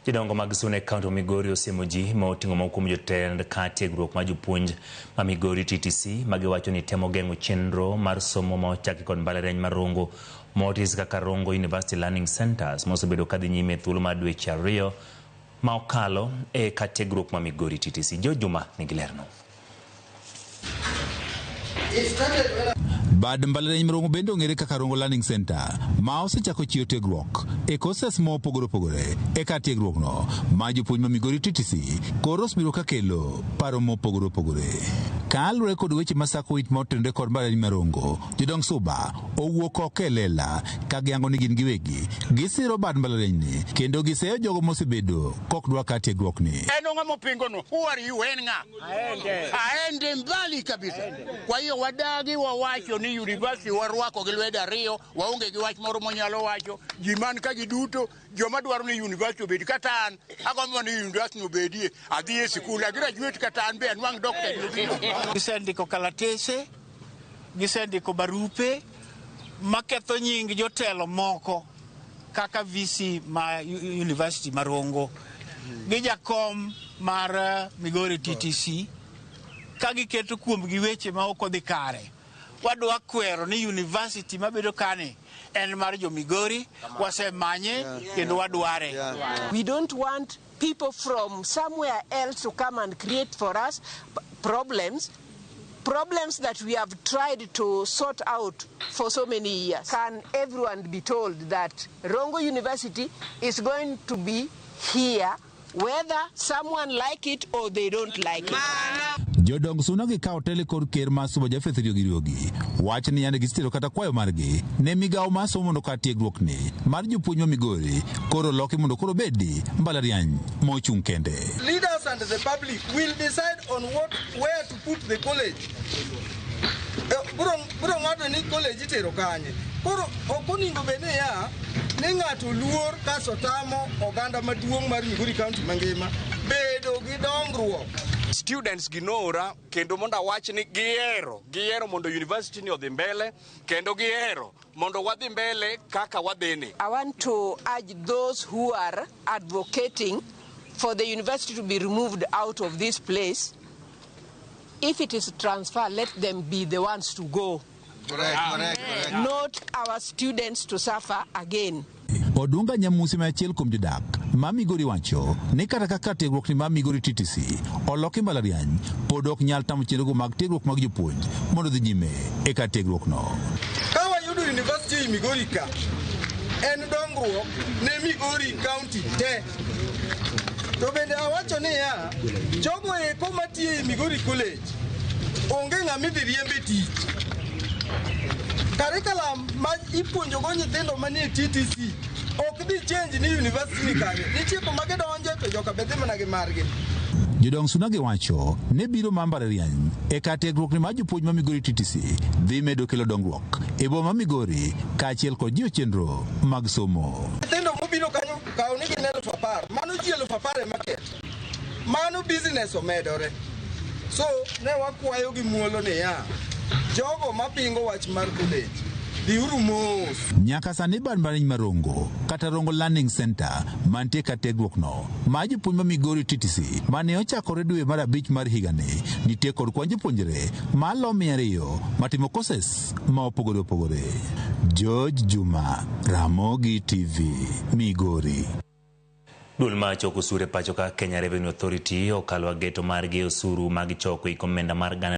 Jodongo mag Sune County Migori osiemo ji ma oting'o moko kuom jotend ka tiegruok ma jopuonj ma Migori TTC magiwacho ni temo geng'o chenro mar somo ma ochaki kod mbalariany mar Rongo motis kaka Rongo University Learning Centers mosebedo kadhi nyime thuolo mar dweche 2 ma okalo e ka tiegruok ma Migori TTC. Juma nigi lerno. Bad mbalariany mar Rongo bende ong'ere kaka Rongo Learning Center ma osechako chiwo tiegruok e courses mopogore opogore e ka tiegruok no ma jopuonj ma Migori TTC koro osebiro ka kelo paro mopogore opogore. Kaluwore kod weche masako wich ma otenore kod mbalariany mar Rongo, jodong Suba owuok oko e lela ka giyango ni gin giwegi gisiro bad mbalariany ni kendo giseyo jogo mosebedo kok dwa ka tiegruok ni. Eno mopingo no, who are you en nga? Aende mbali kabisa. Kwa hiyo wadagi wawacho ni University Ywaruok gi lwedo ariyo waonge gi wach moro monyalo wacho ji man ka giduto joma dwaro ni university obedi kata an agombo ni university obedie adhi e skul graduate kata an be anwang doctor. Gisendiko kalatese, gisendiko barupe maketho nying jotelo moko kaka VC ma University mar Rongo gi jakom mar Migori TTC ka giketo kuom gi weche ma ok odhi kare. Wadwa kwero ni university mabedo kane en mar jo Migori wasemanye kendo wadware. We don't want people from somewhere else to come and create for us problems that we have tried to sort out for so many years. Can everyone be told that Rongo University is going to be here whether someone like it or they don't like it? Jodong Suna gi kao tele kod ker ma Suba Jafeth Riogi wach ni yande gisitero kata kwayo margi ne migawo ma somo mondo ka tiegruok ni mar jopuonj ma Migori koro loki mondo koro bedi mbalariany mochung' kende. Leaders and the public will decide on where to put the college. Buro ng'ato ni college itero kanye. Koro okoningo bene ya ni ng'ato luor kaso tamo oganda maduong' mar Migori County mangima bedo gi dongruok. Students ginora kendo monda wach ni giero mondo university ni odhi mbele kendo giero mondo wadhi mbele kaka wadhini. I want to urge those who are advocating for the university to be removed out of this place. If it is transfer, let them be the ones to go. Correct. Not our students to suffer again. Odunga Nyamusi ma achiel kuom jodak ma Migori wacho ni kata kaka tiegruok ni ma Migori TTC oloki mbalariany pod ok nyal tamo chenrogo mag tiegruok mag jopuonj mondo dhi nyime e ka tiegruok no. Ka wayudo university Migori ka en dongruok ne Migori County te. To bende awacho ni ya jogo eko matie Migori College onge ng'ama dhi riembe tich. Curriculum ma ipuonjo go nyithindo manie TTC ok dhi change ni university ni kanyo. Nitie kuma gidonje to joka bedhi mana gi margi. Jodong Suna gi wacho ne biro ma mbalariany e ka tiegruok ni ma jopuonj ma Migori TTC dhi medo kelo dongruok e boma Migori kaachiel kod jiwo chenro mag somo. Nyithindo mobiro kanyo kawo ni gin 10,000, mano ji 10,000 market. Mano business omedore. So ne wakwayo gi muolo ni ya jogo mapingo wach mar college diuru mos. Nyaka sani bad mbalariany mar Rongo kata Rongo Learning Center mantie ka tiegruok no ma jopuonj ma Migori TTC mane ochakore dwe mar 5 mar higani nitie kod kwan jopuonjre malo 200 matimo courses ma opogore opogore. Juma, Ramogi TV, Migori. Duol ma choko osuru e pacho ka Kenya Revenue Authority okalo geto margi osuru mag choko ikomenda mar